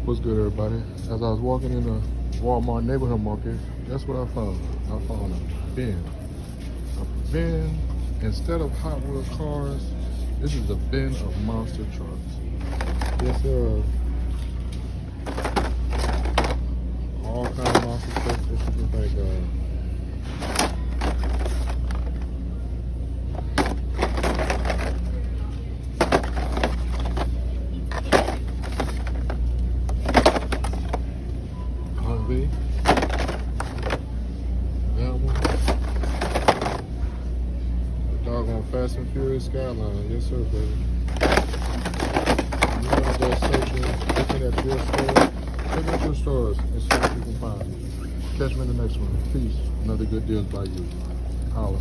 What's good, everybody? As I was walking in the Walmart neighborhood market, guess what I found? I found a bin. A bin, instead of Hot Wheel cars, this is a bin of monster trucks. Yes, sir. All kind of monster trucks that you can think of. That one. The doggone Fast and Furious Skyline. Yes, sir, baby. You out there searching, looking at your store. Check out your stores and see what you can find. Catch me in the next one. Peace. Another good deals by you. Holla.